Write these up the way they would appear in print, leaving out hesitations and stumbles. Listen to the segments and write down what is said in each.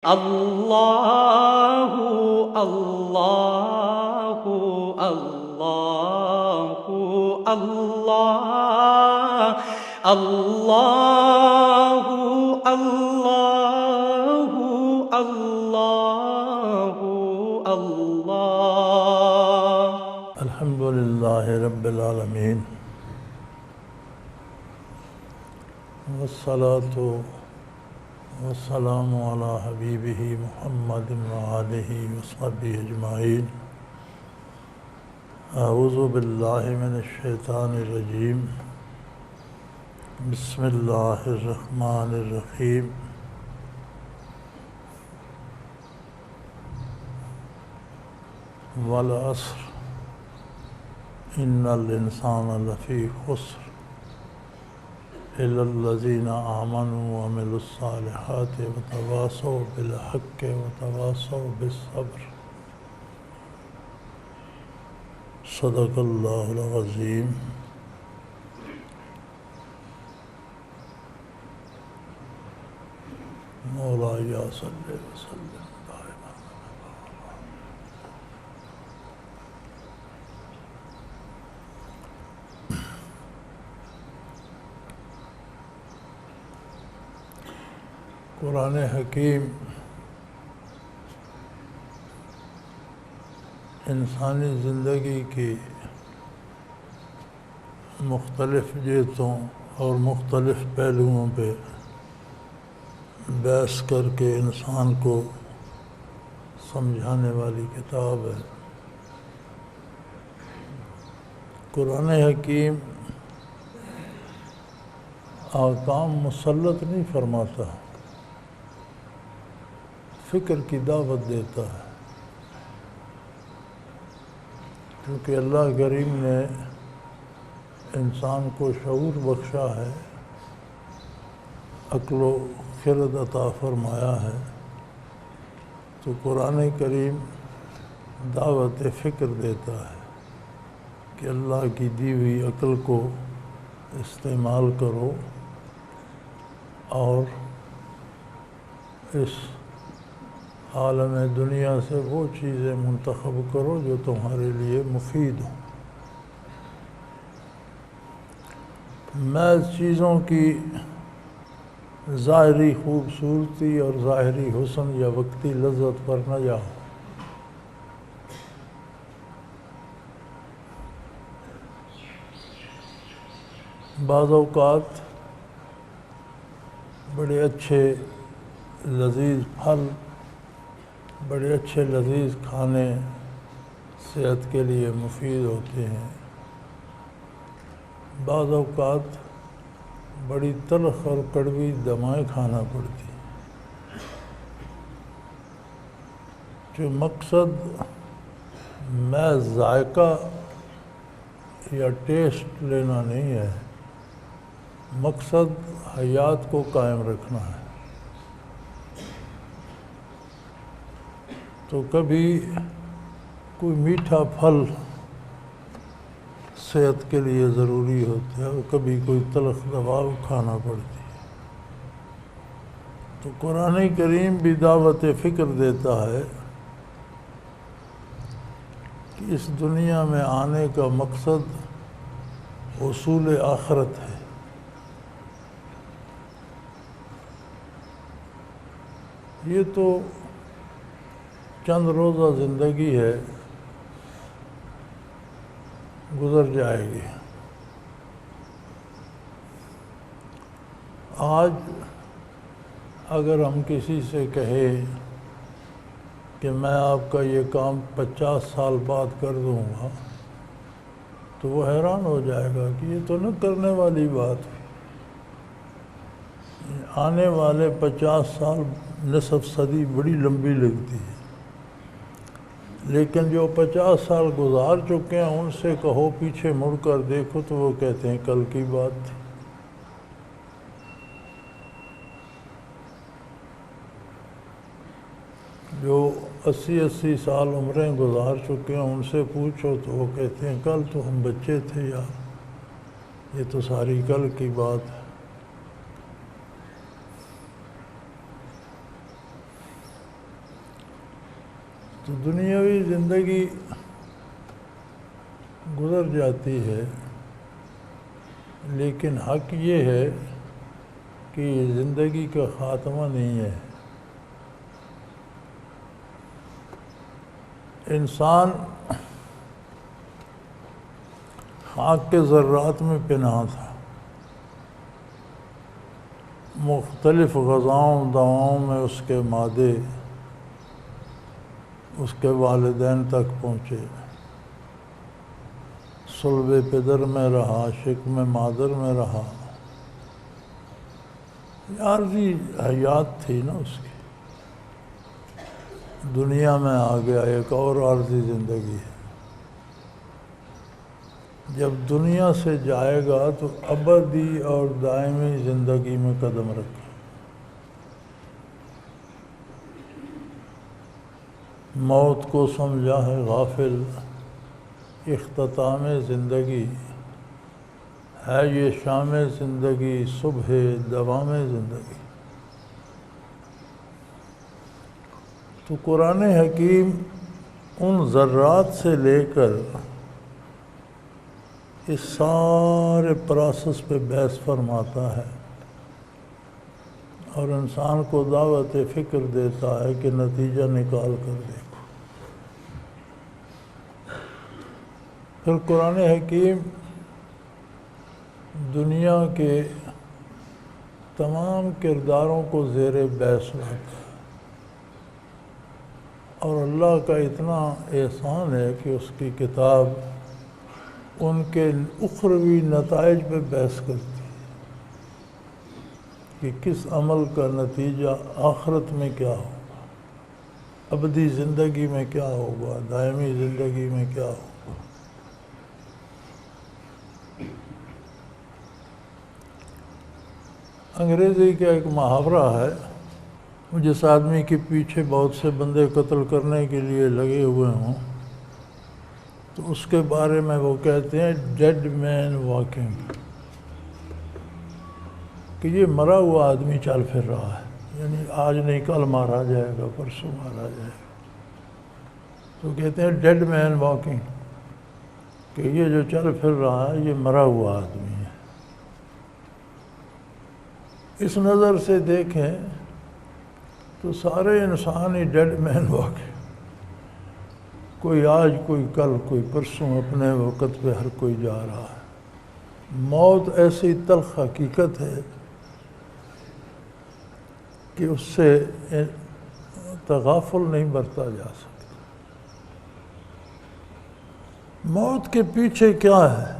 اللہ اللہ اللہ اللہ اللہ اللہ اللہ اللہ الحمد للہ رب العالمین والصلاة والسلام علی حبیبہ محمد وآلہ وصحبہ اجمعین اعوذ باللہ من الشیطان الرجیم بسم اللہ الرحمن الرحیم والعصر ان الانسان لفی خسر الا الذین آمنوا وعملوا الصالحات وتواصوا بالحق وتواصوا بالصبر صدق اللہ العظیم۔ مولاي صل وسلم دائما قرآن حکیم انسانی زندگی کی مختلف جہتوں اور مختلف پہلوؤں پہ بحث کر کے انسان کو سمجھانے والی کتاب ہے۔ قرآن حکیم احکام مسلط نہیں فرماتا، فکر کی دعوت دیتا ہے، کیونکہ اللہ کریم نے انسان کو شعور بخشا ہے، عقل و خرد عطا فرمایا ہے، تو قرآن کریم دعوت فکر دیتا ہے کہ اللہ کی دی ہوئی عقل کو استعمال کرو اور اس عالم دنیا سے وہ چیزیں منتخب کرو جو تمہارے لیے مفید ہوں۔ محض چیزوں کی ظاہری خوبصورتی اور ظاہری حسن یا وقتی لذت پر نہ جاؤ۔ بعض اوقات بڑے اچھے لذیذ پھل، بڑے اچھے لذیذ کھانے صحت کے لیے مفید ہوتے ہیں، بعض اوقات بڑی تلخ اور کڑوی دمائیں کھانا پڑتی ہیں۔ جو مقصد محض ذائقہ یا ٹیسٹ لینا نہیں ہے، مقصد حیات کو قائم رکھنا ہے۔ تو کبھی کوئی میٹھا پھل صحت کے لیے ضروری ہوتا ہے اور کبھی کوئی تلخ دوا کھانا پڑتی ہے۔ تو قرآن کریم بھی دعوت فکر دیتا ہے کہ اس دنیا میں آنے کا مقصد حصول آخرت ہے۔ یہ تو چند روزہ زندگی ہے، گزر جائے گی۔ آج اگر ہم کسی سے کہیں کہ میں آپ کا یہ کام 50 سال بعد کر دوں گا تو وہ حیران ہو جائے گا کہ یہ تو نہ کرنے والی بات ہے۔ آنے والے 50 سال نصف صدی بڑی لمبی لگتی ہے، لیکن جو 50 سال گزار چکے ہیں ان سے کہو پیچھے مڑ کر دیکھو تو وہ کہتے ہیں کل کی بات تھی۔ جو 80 سال عمریں گزار چکے ہیں ان سے پوچھو تو وہ کہتے ہیں کل تو ہم بچے تھے یار، یہ تو ساری کل کی بات ہے۔ تو دنیاوی زندگی گزر جاتی ہے، لیکن حق یہ ہے کہ یہ زندگی کا خاتمہ نہیں ہے۔ انسان خاک کے ذرات میں پنہاں تھا، مختلف غذاؤں دواؤں میں اس کے مادے اس کے والدین تک پہنچے، صلب پدر میں رہا، شکم مادر میں رہا، عارضی حیات تھی نا اس کی۔ دنیا میں آ گیا، ایک اور عارضی زندگی ہے۔ جب دنیا سے جائے گا تو ابدی اور دائمی زندگی میں قدم رکھے۔ موت کو سمجھا ہے غافل، اختتام زندگی ہے یہ شام زندگی، صبح دوام زندگی۔ تو قرآن حکیم ان ذرات سے لے کر اس سارے پروسیس پہ بحث فرماتا ہے اور انسان کو دعوت فکر دیتا ہے کہ نتیجہ نکال کر دیکھو۔ پھر قرآن حکیم دنیا کے تمام کرداروں کو زیر بحث لاتا ہے، اور اللہ کا اتنا احسان ہے کہ اس کی کتاب ان کے اخروی نتائج پہ بحث کرتی ہے کہ کس عمل کا نتیجہ آخرت میں کیا ہوگا، ابدی زندگی میں کیا ہوگا، دائمی زندگی میں کیا ہوگا۔ انگریزی کا ایک محاورہ ہے، جس آدمی کے پیچھے بہت سے بندے قتل کرنے کے لیے لگے ہوئے ہوں تو اس کے بارے میں وہ کہتے ہیں ڈیڈ مین واکنگ، کہ یہ مرا ہوا آدمی چل پھر رہا ہے، یعنی آج نہیں کل مارا جائے گا، پرسوں مارا جائے گا۔ تو کہتے ہیں ڈیڈ مین واکنگ، کہ یہ جو چل پھر رہا ہے یہ مرا ہوا آدمی ہے۔ اس نظر سے دیکھیں تو سارے انسان ہی ڈیڈ مین واکنگ، کوئی آج کوئی کل کوئی پرسوں، اپنے وقت پہ ہر کوئی جا رہا ہے۔ موت ایسی تلخ حقیقت ہے کہ اس سے تغافل نہیں برتا جا سکتا۔ موت کے پیچھے کیا ہے،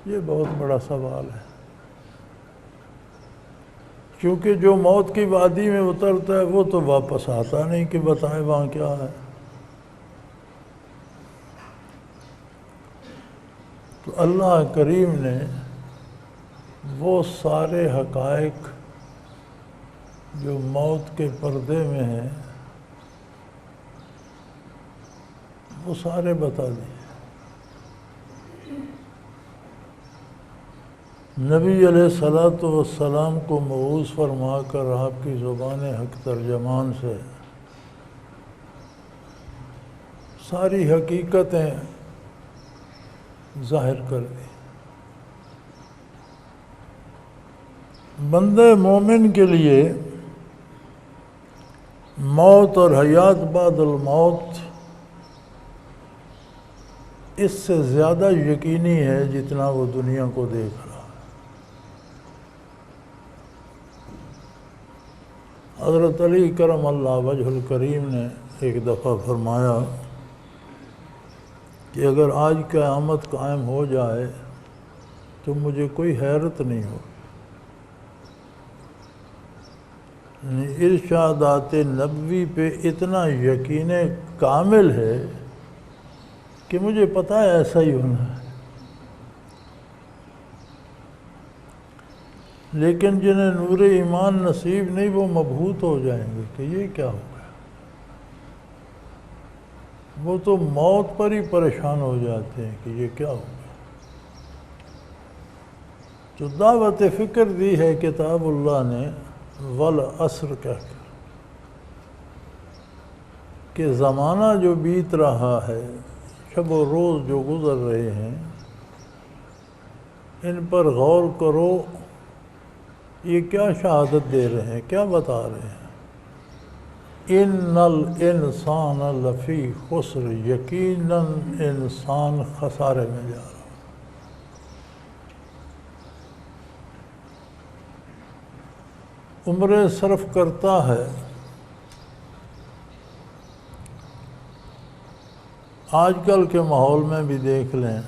یہ بہت بڑا سوال ہے، کیونکہ جو موت کی وادی میں اترتا ہے وہ تو واپس آتا نہیں کہ بتائے وہاں کیا ہے۔ تو اللہ کریم نے وہ سارے حقائق جو موت کے پردے میں ہیں وہ سارے بتا دیے۔ نبی علیہ الصلوۃ والسلام کو مبعوث فرما کر آپ کی زبان حق ترجمان سے ساری حقیقتیں ظاہر کر دی۔ بندے مومن کے لیے موت اور حیات بعد الموت اس سے زیادہ یقینی ہے جتنا وہ دنیا کو دیکھ رہا ہے۔ حضرت علی کرم اللہ وجہ الکریم نے ایک دفعہ فرمایا کہ اگر آج قیامت قائم ہو جائے تو مجھے کوئی حیرت نہیں ہو۔ ارشادات نبوی پہ اتنا یقین کامل ہے کہ مجھے پتہ ہے ایسا ہی ہونا ہے، لیکن جنہیں نور ایمان نصیب نہیں وہ مبہوت ہو جائیں گے کہ یہ کیا ہو گیا۔ وہ تو موت پر ہی پریشان ہو جاتے ہیں کہ یہ کیا ہو گیا۔ تو دعوت فکر دی ہے کتاب اللہ نے والعصر کہہ کر، کہ زمانہ جو بیت رہا ہے، شب و روز جو گزر رہے ہیں، ان پر غور کرو، یہ کیا شہادت دے رہے ہیں، کیا بتا رہے ہیں؟ ان الانسان لفی خسر، یقیناً انسان خسارے میں جا رہا ہے۔ عمریں صرف کرتا ہے، آج کل کے ماحول میں بھی دیکھ لیں،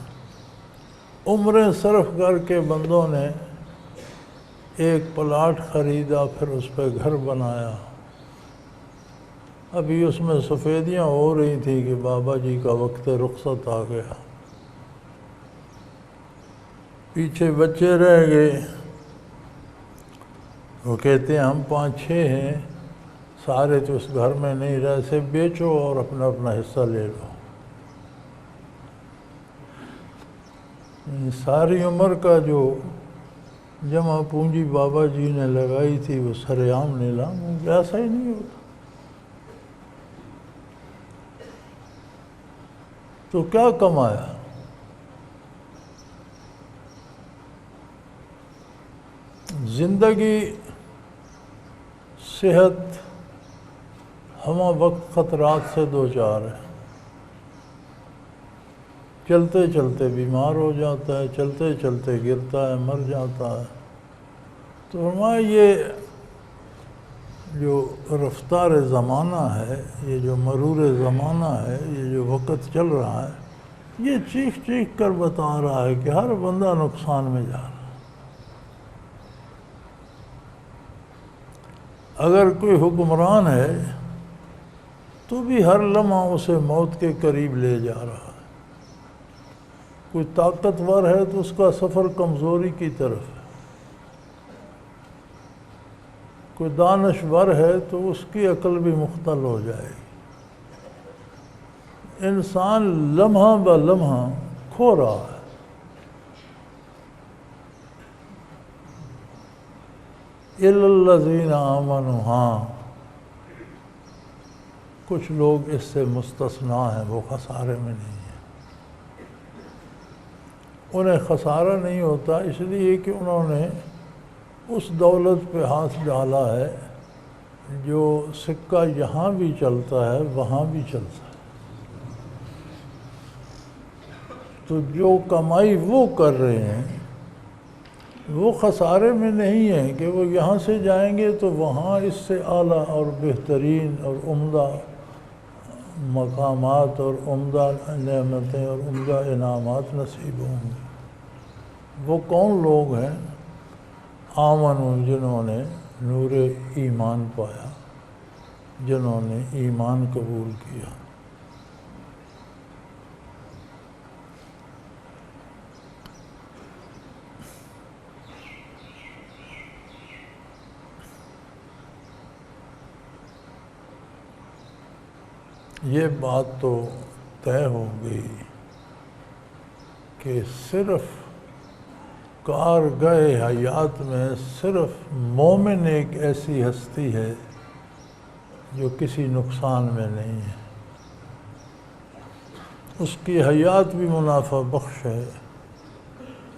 عمریں صرف کر کے بندوں نے ایک پلاٹ خریدا، پھر اس پہ گھر بنایا۔ ابھی اس میں سفیدیاں ہو رہی تھی کہ بابا جی کا وقت رخصت آ گیا، پیچھے بچے رہ گئے، وہ کہتے ہیں ہم 5-6 ہیں، سارے تو اس گھر میں نہیں رہ سے، بیچو اور اپنا اپنا حصہ لے لو۔ ساری عمر کا جو جمع پونجی بابا جی نے لگائی تھی وہ سر عام نیلام ہو گیا۔ ایسا ہی نہیں ہوتا تو کیا کمایا؟ زندگی، صحت ہمہ وقت خطرات سے دوچار ہے، چلتے چلتے بیمار ہو جاتا ہے، چلتے چلتے گرتا ہے، مر جاتا ہے۔ تو فرمایا یہ جو رفتار زمانہ ہے، یہ جو مرور زمانہ ہے، یہ جو وقت چل رہا ہے، یہ چیخ چیخ کر بتا رہا ہے کہ ہر بندہ نقصان میں جا رہا ہے۔ اگر کوئی حکمران ہے تو بھی ہر لمحہ اسے موت کے قریب لے جا رہا ہے، کوئی طاقتور ہے تو اس کا سفر کمزوری کی طرف ہے، کوئی دانشور ہے تو اس کی عقل بھی مختل ہو جائے گی۔ انسان لمحہ بہ لمحہ کھو رہا ہے۔ اِلَّا الَّذِينَ آمَنُوا، ہاں کچھ لوگ اس سے مستثنیٰ ہیں، وہ خسارے میں نہیں ہیں۔ انہیں خسارہ نہیں ہوتا اس لیے کہ انہوں نے اس دولت پہ ہاتھ ڈالا ہے جو سکہ یہاں بھی چلتا ہے وہاں بھی چلتا ہے۔ تو جو کمائی وہ کر رہے ہیں وہ خسارے میں نہیں ہیں کہ وہ یہاں سے جائیں گے تو وہاں اس سے اعلیٰ اور بہترین اور عمدہ مقامات اور عمدہ نعمتیں اور عمدہ انعامات نصیب ہوں گے۔ وہ کون لوگ ہیں؟ آمنوا، جنہوں نے نور ایمان پایا، جنہوں نے ایمان قبول کیا۔ یہ بات تو طے ہو گئی کہ صرف کارگاہ حیات میں صرف مومن ایک ایسی ہستی ہے جو کسی نقصان میں نہیں ہے، اس کی حیات بھی منافع بخش ہے،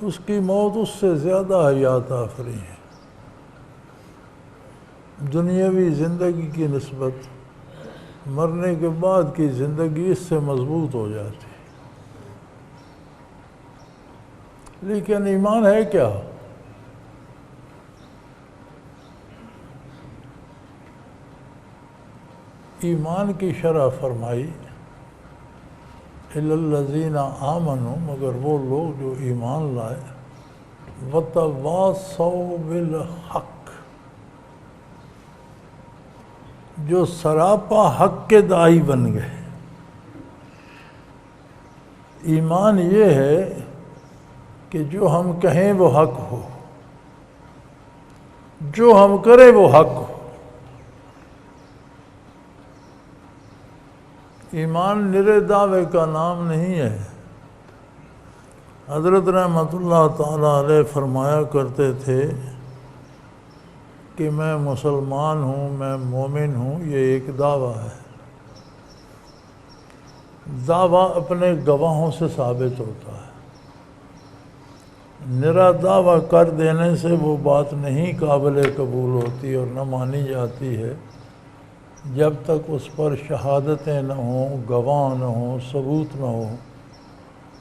اس کی موت اس سے زیادہ حیات آفری ہے۔ دنیاوی زندگی کی نسبت مرنے کے بعد کی زندگی اس سے مضبوط ہو جاتی ہے۔ لیکن ایمان ہے کیا؟ ایمان کی شرح فرمائی اِلَّا الَّذِينَ آمَنُوا، مگر وہ لوگ جو ایمان لائے، وَتَوَاصَوْا بِالْحَقِّ، جو سراپا حق کے داعی بن گئے۔ ایمان یہ ہے کہ جو ہم کہیں وہ حق ہو، جو ہم کریں وہ حق ہو۔ ایمان نرے دعوے کا نام نہیں ہے۔ حضرت رحمۃ اللہ تعالیٰ علیہ فرمایا کرتے تھے کہ میں مسلمان ہوں، میں مومن ہوں، یہ ایک دعویٰ ہے۔ دعویٰ اپنے گواہوں سے ثابت ہوتا ہے۔ نرا دعویٰ کر دینے سے وہ بات نہیں قابل قبول ہوتی اور نہ مانی جاتی ہے جب تک اس پر شہادتیں نہ ہوں، گواہ نہ ہوں، ثبوت نہ ہوں۔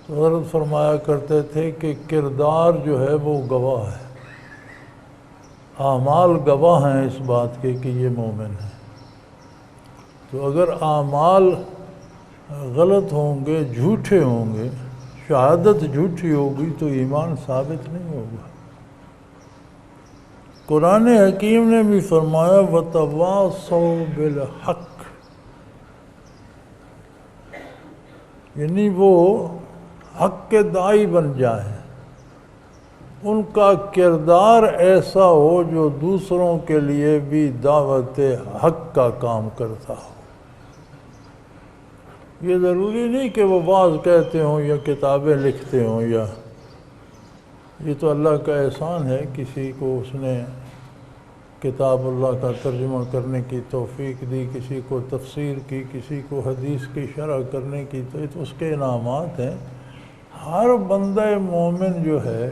تو حضرت فرمایا کرتے تھے کہ کردار جو ہے وہ گواہ ہے، اعمال گواہ ہیں اس بات کے کہ یہ مومن ہے۔ تو اگر اعمال غلط ہوں گے، جھوٹے ہوں گے، شہادت جھوٹی ہوگی تو ایمان ثابت نہیں ہوگا۔ قرآن حکیم نے بھی فرمایا وَتَوَاصَوْا بِالْحَقِّ، یعنی وہ حق کے داعی بن جائیں، ان کا کردار ایسا ہو جو دوسروں کے لیے بھی دعوت حق کا کام کرتا ہو۔ یہ ضروری نہیں کہ وہ واعظ کہتے ہوں یا کتابیں لکھتے ہوں، یا یہ تو اللہ کا احسان ہے، کسی کو اس نے کتاب اللہ کا ترجمہ کرنے کی توفیق دی، کسی کو تفسیر کی، کسی کو حدیث کی شرح کرنے کی، تو یہ تو اس کے انعامات ہیں۔ ہر بندہ مومن جو ہے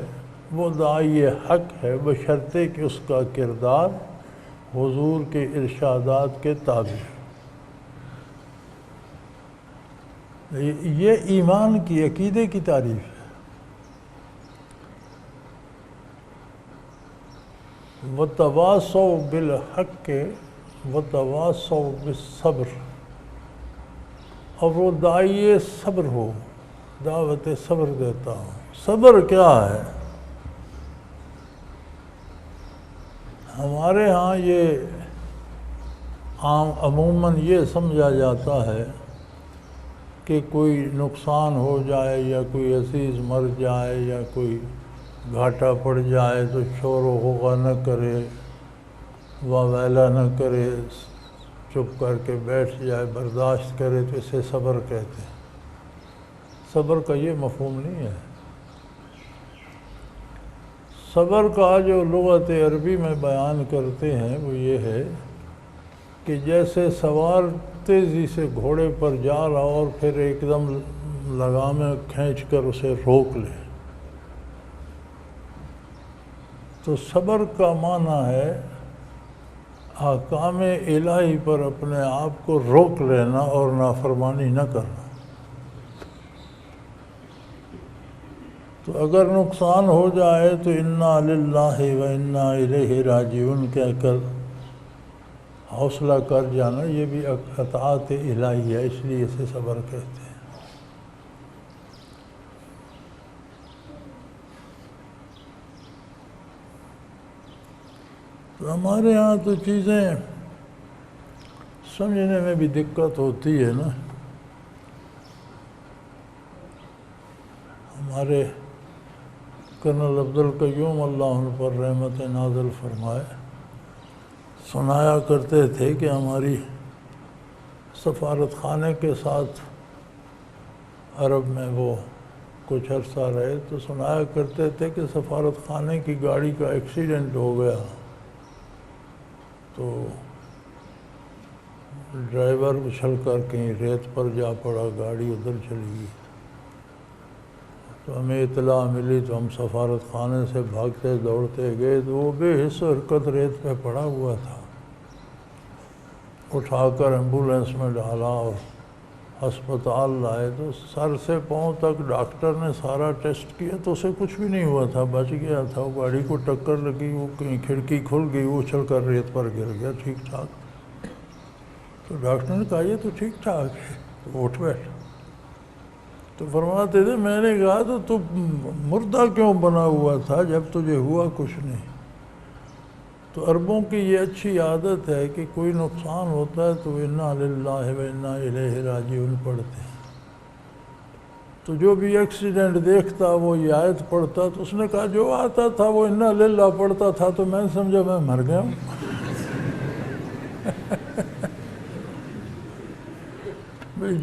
وہ داعی حق ہے، بشرطے کہ اس کا کردار حضور کے ارشادات کے تابع۔ یہ ایمان کی، عقیدے کی تعریف ہے۔ وَتَوَاصَوْا بِالْحَقِّ وَتَوَاصَوْا بِالصَّبْرِ، اور وہ داعی صبر ہو، دعوت صبر دیتا ہو۔ صبر کیا ہے؟ ہمارے ہاں یہ عموماً یہ سمجھا جاتا ہے کہ کوئی نقصان ہو جائے یا کوئی عزیز مر جائے یا کوئی گھاٹا پڑ جائے تو شور و غوغا نہ کرے، واویلا نہ کرے، چپ کر کے بیٹھ جائے، برداشت کرے، تو اسے صبر کہتے ہیں۔ صبر کا یہ مفہوم نہیں ہے۔ صبر کا جو لغت عربی میں بیان کرتے ہیں وہ یہ ہے کہ جیسے سوار تیزی سے گھوڑے پر جا رہا اور پھر ایک دم لگامیں کھینچ کر اسے روک لے، تو صبر کا معنی ہے احکام الہی پر اپنے آپ کو روک لینا اور نافرمانی نہ کرنا۔ تو اگر نقصان ہو جائے تو انا للہ و انا الیہ راجعون کہہ کر حوصلہ کر جانا، یہ بھی اطاعت الہی ہے، اس لیے اسے صبر کہتے ہیں۔ تو ہمارے ہاں تو چیزیں سمجھنے میں بھی دقت ہوتی ہے نا۔ ہمارے کرنل عبدالقیوم اللہ عنہ پر رحمت نازل فرمائے سنایا کرتے تھے کہ ہماری سفارت خانے کے ساتھ عرب میں وہ کچھ عرصہ رہے، تو سنایا کرتے تھے کہ سفارت خانے کی گاڑی کا ایکسیڈنٹ ہو گیا، تو ڈرائیور اچھل کر کہیں ریت پر جا پڑا، گاڑی ادھر چلی گئی۔ تو ہمیں اطلاع ملی تو ہم سفارت خانے سے بھاگتے دوڑتے گئے، تو وہ بے حس حرکت ریت پہ پڑا ہوا تھا۔ اٹھا کر ایمبولینس میں ڈالا اور ہسپتال لائے، تو سر سے پاؤں تک ڈاکٹر نے سارا ٹیسٹ کیا تو اسے کچھ بھی نہیں ہوا تھا، بچ گیا تھا۔ وہ گاڑی کو ٹکر لگی، وہ کہیں کھڑکی کھل گئی، وہ اچھل کر ریت پر گر گیا ٹھیک ٹھاک۔ تو ڈاکٹر نے کہا یہ تو ٹھیک ٹھاک ہے، تو اٹھ بیٹھ۔ تو فرماتے تھے میں نے کہا تو مردہ کیوں بنا ہوا تھا جب تجھے ہوا کچھ نہیں؟ تو عربوں کی یہ اچھی عادت ہے کہ کوئی نقصان ہوتا ہے تو انا للہ و انا الیہ راجعون پڑھتے ہیں۔ تو جو بھی ایکسیڈنٹ دیکھتا وہ یہ آیت پڑھتا، تو اس نے کہا جو آتا تھا وہ انا للہ پڑھتا تھا، تو میں نے سمجھا میں مر گیا ہوں۔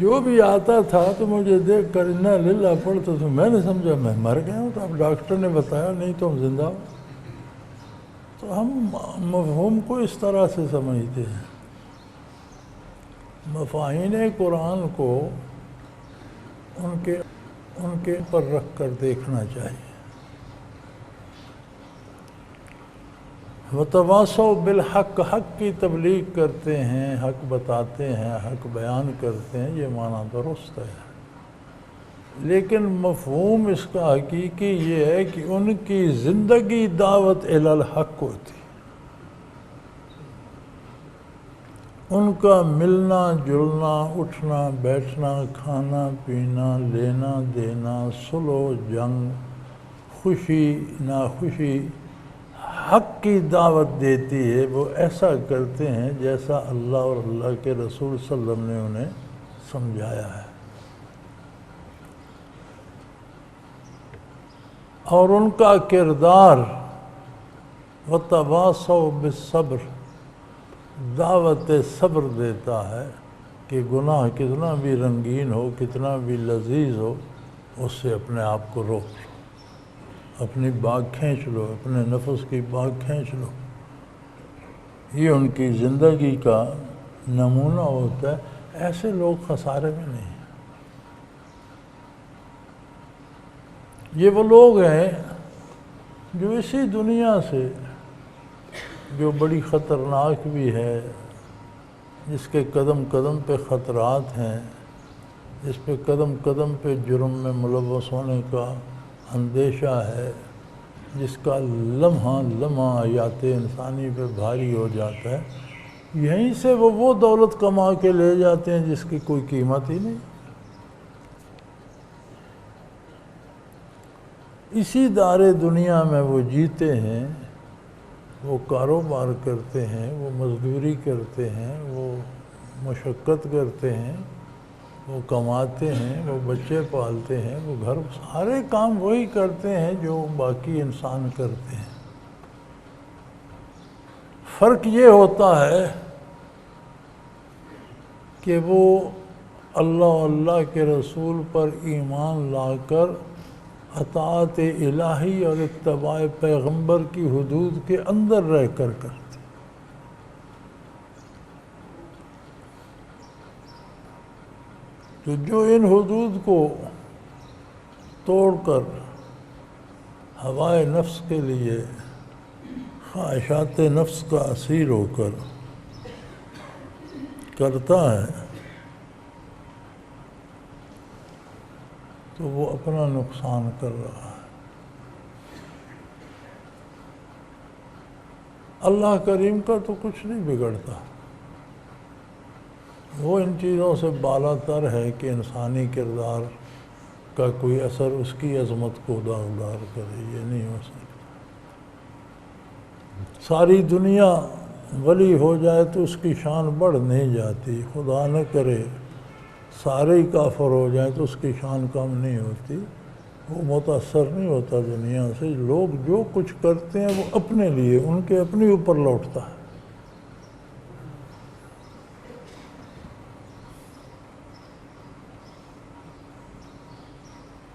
جو بھی آتا تھا تو مجھے دیکھ کر انا للہ پڑھتا، تو میں نے سمجھا میں مر گیا ہوں۔ تو اب ڈاکٹر نے بتایا نہیں تو ہم زندہ ہوں۔ تو ہم مفہوم کو اس طرح سے سمجھتے ہیں۔ مفاہین قرآن کو ان کے پر رکھ کر دیکھنا چاہیے۔ وتواصوا بالحق، حق کی تبلیغ کرتے ہیں، حق بتاتے ہیں، حق بیان کرتے ہیں، یہ معنی درست ہے، لیکن مفہوم اس کا حقیقی یہ ہے کہ ان کی زندگی دعوت الی الحق ہوتی، ان کا ملنا جلنا، اٹھنا بیٹھنا، کھانا پینا، لینا دینا، صلح و جنگ، خوشی ناخوشی، حق کی دعوت دیتی ہے۔ وہ ایسا کرتے ہیں جیسا اللہ اور اللہ کے رسول صلی اللہ علیہ وسلم نے انہیں سمجھایا ہے، اور ان کا کردار وتواصوا بالصبر دعوت صبر دیتا ہے کہ گناہ کتنا بھی رنگین ہو، کتنا بھی لذیذ ہو، اس سے اپنے آپ کو روک لو، اپنی باگ کھینچ لو، اپنے نفس کی باگ کھینچ لو۔ یہ ان کی زندگی کا نمونہ ہوتا ہے۔ ایسے لوگ خسارے میں نہیں ہیں۔ یہ وہ لوگ ہیں جو اسی دنیا سے، جو بڑی خطرناک بھی ہے، جس کے قدم قدم پہ خطرات ہیں، جس پہ قدم قدم پہ جرم میں ملوث ہونے کا اندیشہ ہے، جس کا لمحہ لمحہ حیات انسانی پہ بھاری ہو جاتا ہے، یہیں سے وہ دولت کما کے لے جاتے ہیں جس کی کوئی قیمت ہی نہیں۔ اسی دار دنیا میں وہ جیتے ہیں، وہ کاروبار کرتے ہیں، وہ مزدوری کرتے ہیں، وہ مشقت کرتے ہیں، وہ کماتے ہیں، وہ بچے پالتے ہیں، وہ گھر، سارے کام وہی کرتے ہیں جو باقی انسان کرتے ہیں۔ فرق یہ ہوتا ہے کہ وہ اللہ اللہ کے رسول پر ایمان لا کر اطاعت الہی اور اتباع پیغمبر کی حدود کے اندر رہ کر کرتے۔ تو جو ان حدود کو توڑ کر ہوائے نفس کے لیے، خواہشات نفس کا اسیر ہو کر کرتا ہے، تو وہ اپنا نقصان کر رہا ہے۔ اللہ کریم کا تو کچھ نہیں بگڑتا، وہ ان چیزوں سے بالا تر ہے کہ انسانی کردار کا کوئی اثر اس کی عظمت کو داغدار کرے، یہ نہیں ہو سکتا۔ ساری دنیا ولی ہو جائے تو اس کی شان بڑھ نہیں جاتی، خدا نہ کرے سارے ہی کافر ہو جائیں تو اس کی شان کم نہیں ہوتی، وہ متاثر نہیں ہوتا دنیا سے۔ لوگ جو کچھ کرتے ہیں وہ اپنے لیے، ان کے اپنے اوپر لوٹتا ہے۔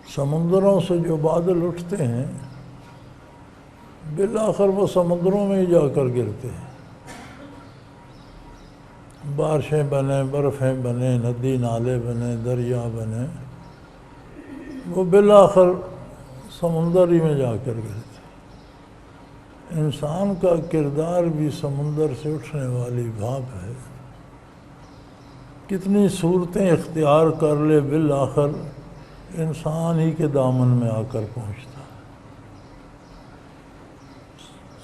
سمندروں سے جو بادل اٹھتے ہیں، بالآخر وہ سمندروں میں ہی جا کر گرتے ہیں۔ بارشیں بنے، برفیں بنے، ندی نالے بنے، دریا بنے، وہ بالآخر سمندر ہی میں جا کر گرتے ہیں۔ انسان کا کردار بھی سمندر سے اٹھنے والی بھاپ ہے، کتنی صورتیں اختیار کر لے، بالآخر انسان ہی کے دامن میں آ کر پہنچتا ہے۔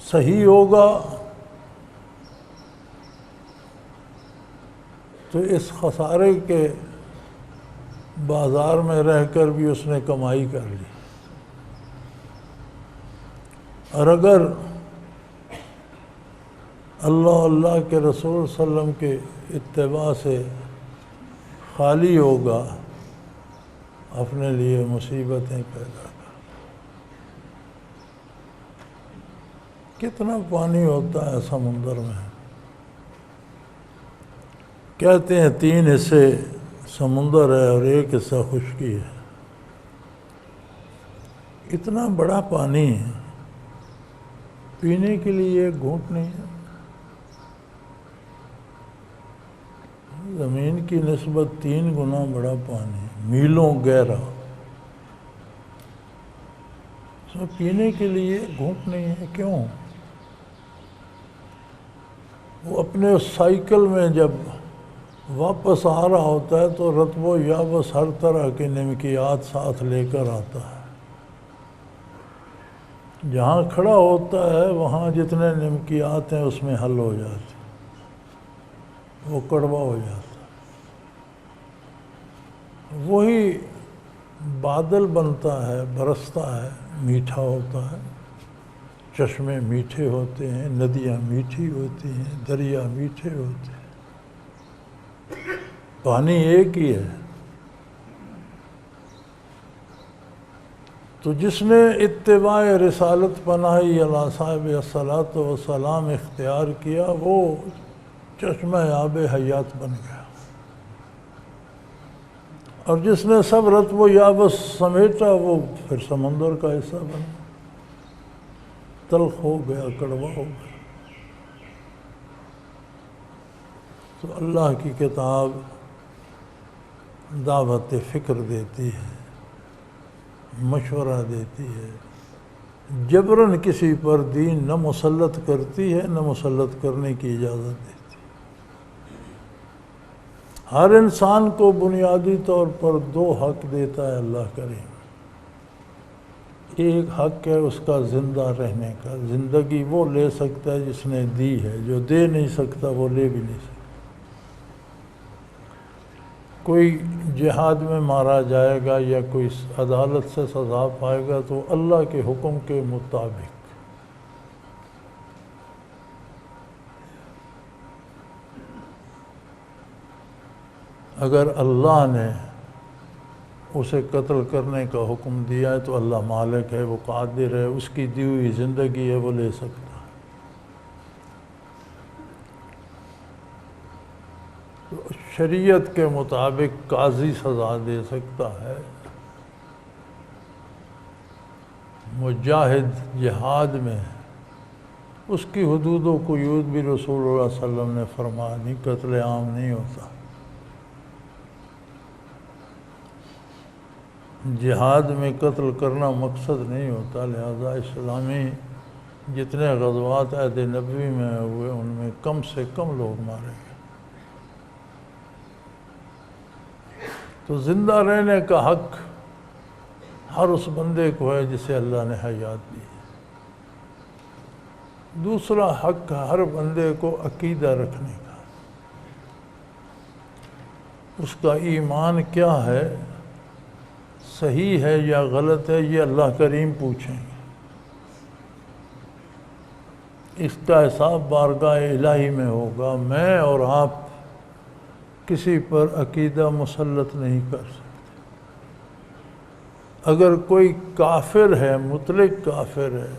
صحیح ہوگا تو اس خسارے کے بازار میں رہ کر بھی اس نے کمائی کر لی، اور اگر اللہ کے رسول صلی اللہ علیہ وسلم کے اتباع سے خالی ہوگا، اپنے لیے مصیبتیں پیدا کر۔ کتنا پانی ہوتا ہے سمندر میں، کہتے ہیں 3 حصے سمندر ہے اور 1 حصہ خشکی ہے۔ اتنا بڑا پانی ہے، پینے کے لیے 1 گھونٹ نہیں ہے۔ زمین کی نسبت 3 گنا بڑا پانی ہے۔ میلوں گہرا، اس میں پینے کے لیے گھونٹ نہیں ہے، کیوں؟ وہ اپنے اس سائیکل میں جب واپس آ رہا ہوتا ہے تو رطب و یابس ہر طرح کے نمکیات ساتھ لے کر آتا ہے، جہاں کھڑا ہوتا ہے وہاں جتنے نمکیات ہیں اس میں حل ہو جاتے، وہ کڑوا ہو جاتا، وہی بادل بنتا ہے، برستا ہے، میٹھا ہوتا ہے، چشمے میٹھے ہوتے ہیں، ندیاں میٹھی ہوتی ہیں، دریا میٹھے ہوتے ہیں، پانی ایک ہی ہے۔ تو جس نے اتباع رسالت پناہی علی صاحب الصلاۃ والسلام اختیار کیا وہ چشمہ آب حیات بن گیا، اور جس نے سب رطب و یابس سمیٹا وہ پھر سمندر کا حصہ بنا، تلخ ہو گیا، کڑوا ہو گیا۔ تو اللہ کی کتاب دعوت فکر دیتی ہے، مشورہ دیتی ہے، جبراً کسی پر دین نہ مسلط کرتی ہے نہ مسلط کرنے کی اجازت دیتی ہے۔ ہر انسان کو بنیادی طور پر دو حق دیتا ہے اللہ کریم۔ ایک حق ہے اس کا زندہ رہنے کا، زندگی وہ لے سکتا ہے جس نے دی ہے، جو دے نہیں سکتا وہ لے بھی نہیں سکتا۔ کوئی جہاد میں مارا جائے گا یا کوئی عدالت سے سزا پائے گا تو اللہ کے حکم کے مطابق۔ اگر اللہ نے اسے قتل کرنے کا حکم دیا ہے تو اللہ مالک ہے، وہ قادر ہے، اس کی دی ہوئی زندگی ہے، وہ لے سکتا ہے۔ تو شریعت کے مطابق قاضی سزا دے سکتا ہے، مجاہد جہاد میں اس کی حدود و قیود بھی رسول اللہ صلی اللہ علیہ وسلم نے فرمایا، نہیں قتل عام نہیں ہوتا۔ جہاد میں قتل کرنا مقصد نہیں ہوتا، لہذا اسلامی جتنے غزوات عہد نبوی میں ہوئے ان میں کم سے کم لوگ مارے گئے۔ تو زندہ رہنے کا حق ہر اس بندے کو ہے جسے اللہ نے حیات دی ہے۔ دوسرا حق ہر بندے کو عقیدہ رکھنے کا، اس کا ایمان کیا ہے، صحیح ہے یا غلط ہے، یہ اللہ کریم پوچھیں گے۔ اس کا حساب بارگاہ الہی میں ہوگا، میں اور آپ کسی پر عقیدہ مسلط نہیں کر سکتے۔ اگر کوئی کافر ہے، مطلق کافر ہے،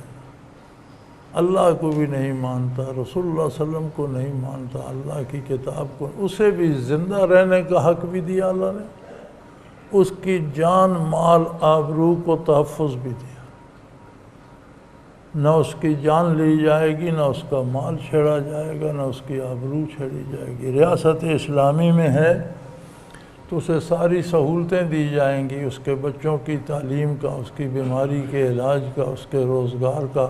اللہ کو بھی نہیں مانتا، رسول اللہ صلی اللہ علیہ وسلم کو نہیں مانتا، اللہ کی کتاب کو، اسے بھی زندہ رہنے کا حق بھی دیا اللہ نے، اس کی جان مال آبرو کو تحفظ بھی دیا، نہ اس کی جان لی جائے گی، نہ اس کا مال چھیڑا جائے گا، نہ اس کی آبرو چھیڑی جائے گی۔ ریاست اسلامی میں ہے تو اسے ساری سہولتیں دی جائیں گی، اس کے بچوں کی تعلیم کا، اس کی بیماری کے علاج کا، اس کے روزگار کا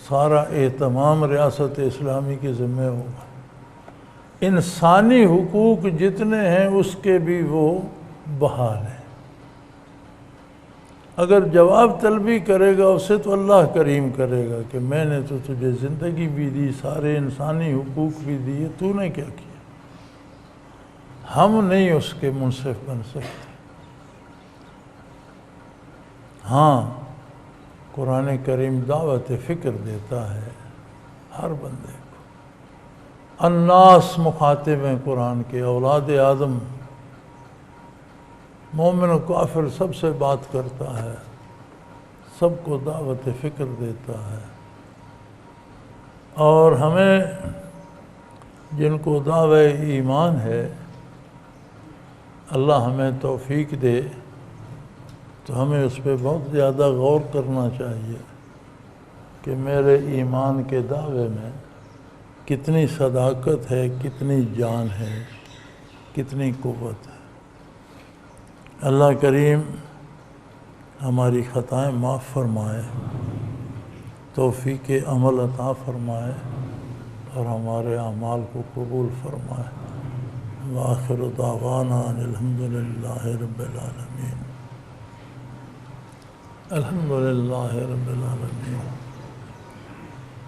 سارا اہتمام ریاست اسلامی کے ذمہ ہوگا۔ انسانی حقوق جتنے ہیں اس کے بھی وہ بحال ہیں۔ اگر جواب طلبی کرے گا اسے تو اللہ کریم کرے گا کہ میں نے تو تجھے زندگی بھی دی، سارے انسانی حقوق بھی دیے، تو نے کیا کیا؟ ہم نہیں اس کے منصف بن سکتے۔ ہاں، قرآن کریم دعوت فکر دیتا ہے ہر بندے کو۔ الناس مخاطب ہیں قرآن کے، اولاد آدم، مومن و کافر سب سے بات کرتا ہے، سب کو دعوت فکر دیتا ہے۔ اور ہمیں جن کو دعوی ایمان ہے، اللہ ہمیں توفیق دے تو ہمیں اس پہ بہت زیادہ غور کرنا چاہیے کہ میرے ایمان کے دعوے میں کتنی صداقت ہے، کتنی جان ہے، کتنی قوت ہے۔ اللہ کریم ہماری خطائیں معاف فرمائے، توفیق عمل عطا فرمائے اور ہمارے اعمال کو قبول فرمائے۔ وآخر دعوانا ان الحمد للہ رب العالمین۔ الحمد للہ رب العالمین،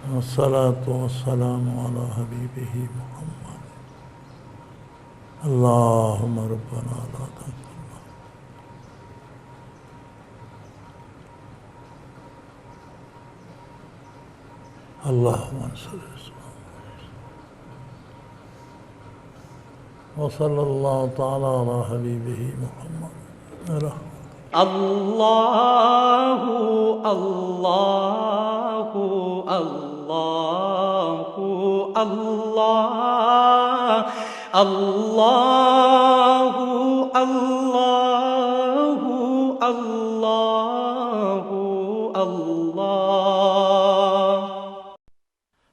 والصلاة والسلام علی حبیبہ محمد۔ اللہم ربنا لا تحرمنا۔ اللہم انصر الاسلام وصلی اللہ تعالی علی حبیبہ محمد۔ اللہ اللہ اللہ اللہ اللہ اللہ اللہ اللہ۔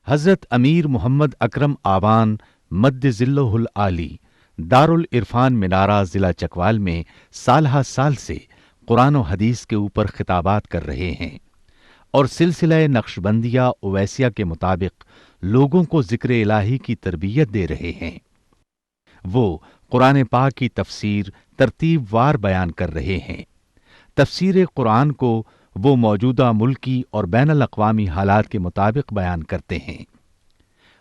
حضرت امیر محمد اکرم آوان مد ذلہ العالی دارالعرفان منارہ ضلع چکوال میں سالہ سال سے قرآن و حدیث کے اوپر خطابات کر رہے ہیں اور سلسلہ نقشبندیہ اویسیہ کے مطابق لوگوں کو ذکر الہی کی تربیت دے رہے ہیں۔ وہ قرآن پاک کی تفسیر ترتیب وار بیان کر رہے ہیں۔ تفسیر قرآن کو وہ موجودہ ملکی اور بین الاقوامی حالات کے مطابق بیان کرتے ہیں۔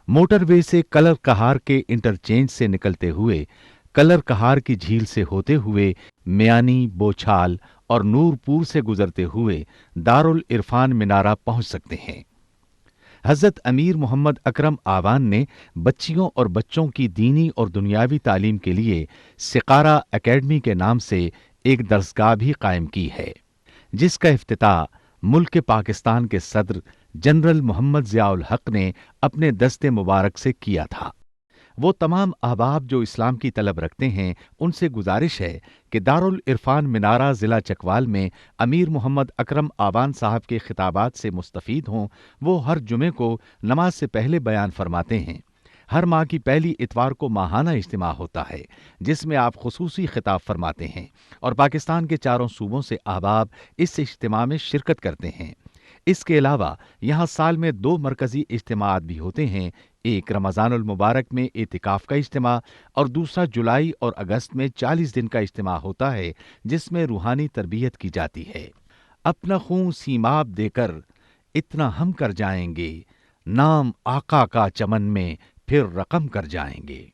موٹر وے سے کلر کہار کے انٹرچینج سے نکلتے ہوئے کلر کہار کی جھیل سے ہوتے ہوئے میانی، بوچھال اور نورپور سے گزرتے ہوئے دارالعرفان منارہ پہنچ سکتے ہیں۔ حضرت امیر محمد اکرم آوان نے بچیوں اور بچوں کی دینی اور دنیاوی تعلیم کے لیے سقارہ اکیڈمی کے نام سے ایک درسگاہ بھی قائم کی ہے، جس کا افتتاح ملک پاکستان کے صدر جنرل محمد ضیاء الحق نے اپنے دست مبارک سے کیا تھا۔ وہ تمام احباب جو اسلام کی طلب رکھتے ہیں ان سے گزارش ہے کہ دارالعرفان منارہ ضلع چکوال میں امیر محمد اکرم آوان صاحب کے خطابات سے مستفید ہوں۔ وہ ہر جمعے کو نماز سے پہلے بیان فرماتے ہیں۔ ہر ماہ کی پہلی اتوار کو ماہانہ اجتماع ہوتا ہے جس میں آپ خصوصی خطاب فرماتے ہیں اور پاکستان کے چاروں صوبوں سے احباب اس اجتماع میں شرکت کرتے ہیں۔ اس کے علاوہ یہاں سال میں 2 مرکزی اجتماعات بھی ہوتے ہیں، ایک رمضان المبارک میں اعتکاف کا اجتماع اور دوسرا جولائی اور اگست میں 40 دن کا اجتماع ہوتا ہے جس میں روحانی تربیت کی جاتی ہے۔ اپنا خون سیماب دے کر اتنا ہم کر جائیں گے، نام آقا کا چمن میں پھر رقم کر جائیں گے۔